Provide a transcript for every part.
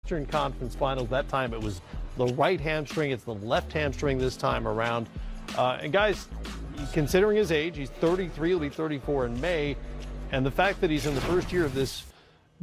Eastern Conference Finals. That time it was the right hamstring. It's the left hamstring this time around. And guys, considering his age, he's 33, he'll be 34 in May, and the fact that he's in the first year of this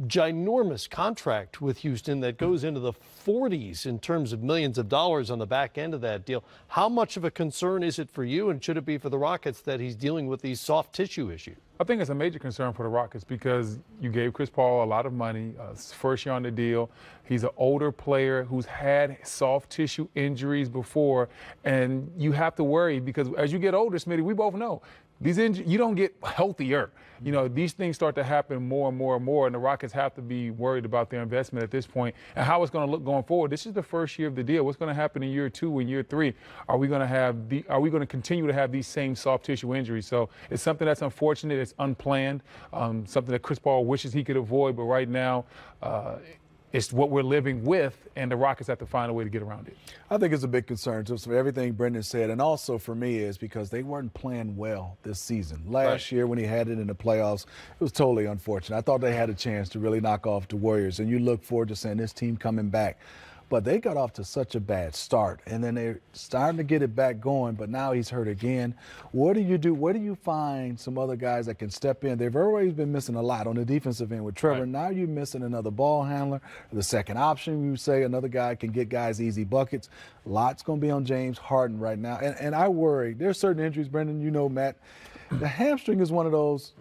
ginormous contract with Houston that goes into the 40s in terms of millions of dollars on the back end of that deal. How much of a concern is it for you, and should it be for the Rockets, that he's dealing with these soft tissue issues? I think it's a major concern for the Rockets because you gave Chris Paul a lot of money, first year on the deal. He's an older player who's had soft tissue injuries before, and you have to worry because as you get older, Smitty, we both know, these you don't get healthier. You know, these things start to happen more and more and more, and the Rockets have to be worried about their investment at this point and how it's going to look going forward. This is the first year of the deal. What's going to happen in year 2 and year 3? Are we going to continue to have these same soft tissue injuries? So it's something that's unfortunate. It's unplanned, something that Chris Paul wishes he could avoid, but right now it's what we're living with, and the Rockets have to find a way to get around it. I think it's a big concern, just for everything Brendan said, and also for me is because they weren't playing well this season. Last year when he had it in the playoffs, it was totally unfortunate. I thought they had a chance to really knock off the Warriors, and you look forward to seeing this team coming back. But they got off to such a bad start, and then they're starting to get it back going, but now he's hurt again. What do you do? Where do you find some other guys that can step in? They've always been missing a lot on the defensive end with Trevor. Right. Now you're missing another ball handler, the second option, you say, another guy can get guys easy buckets. A lot's going to be on James Harden right now. And I worry. There's certain injuries, Brendan, you know, Matt. The hamstring is one of those.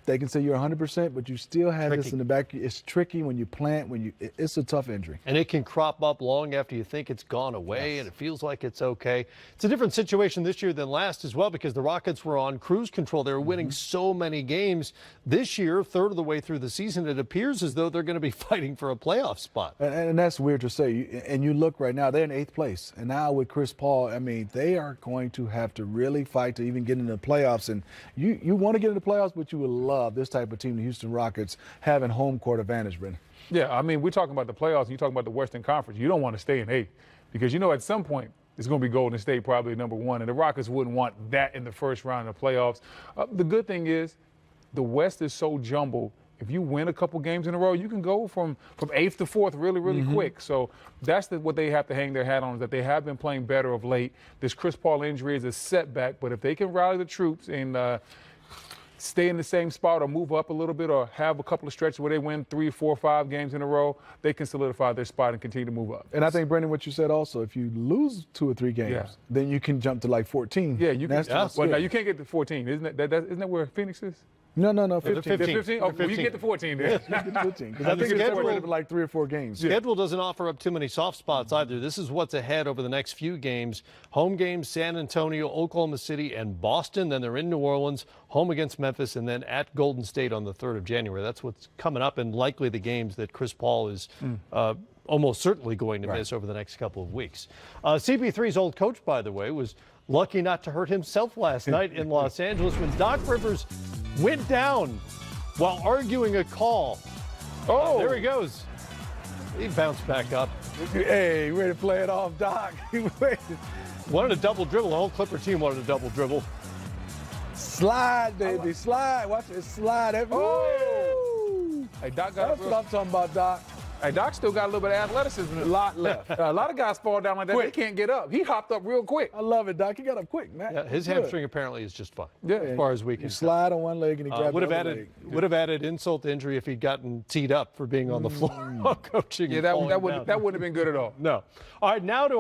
They can say you're 100%, but you still have this in the back. It's tricky when you plant, it's a tough injury. And it can crop up long after you think it's gone away, and it feels like it's okay. It's a different situation this year than last as well because the Rockets were on cruise control. They were winning so many games. This year, third of the way through the season, it appears as though they're going to be fighting for a playoff spot. And that's weird to say. And you look right now, they're in 8th place. And now with Chris Paul, I mean, they are going to have to really fight to even get into the playoffs. And you want to get into the playoffs, but you would love this type of team, the Houston Rockets, having home court advantage, Brendan. Yeah, I mean, we're talking about the playoffs, and you're talking about the Western Conference. You don't want to stay in 8th because you know at some point it's going to be Golden State probably number 1, and the Rockets wouldn't want that in the first round of the playoffs. The good thing is the West is so jumbled. If you win a couple games in a row, you can go from 8th to 4th really quick. So that's what they have to hang their hat on, is that they have been playing better of late. This Chris Paul injury is a setback, but if they can rally the troops and stay in the same spot or move up a little bit or have a couple of stretches where they win 3, 4, 5 games in a row, they can solidify their spot and continue to move up. And I think, Brendan, what you said also, if you lose 2 or 3 games, then you can jump to like 14. Yeah, you can. Well, now you can't get to 14. Isn't that where Phoenix is? No, 15. 15? Oh, well, you get to 14 then. Because I think it's separated like 3 or 4 games. Schedule doesn't offer up too many soft spots either. This is what's ahead over the next few games. Home games, San Antonio, Oklahoma City, and Boston. Then they're in New Orleans, home against Memphis, and then at Golden State on the 3rd of January. That's what's coming up, and likely the games that Chris Paul is almost certainly going to miss over the next couple of weeks. CP3's old coach, by the way, was lucky not to hurt himself last night in Los Angeles when Doc Rivers went down while arguing a call. Oh, there he goes. He bounced back up. Hey, ready to play it off, Doc? Wanted a double dribble. The whole Clipper team wanted a double dribble. Slide, baby, slide. Watch it slide. Oh! Hey, Doc got That's what I'm talking about, Doc. Hey, Doc still got a little bit of athleticism. A lot left. A lot of guys fall down like that. They can't get up. He hopped up real quick. I love it, Doc. He got up quick, man. Yeah, his hamstring apparently is just fine. Yeah, as far as we can. You slide on one leg and he grabbed the other leg. Would have added insult to injury if he'd gotten teed up for being on the floor while coaching. Yeah, that wouldn't have been good at all. No. All right, now to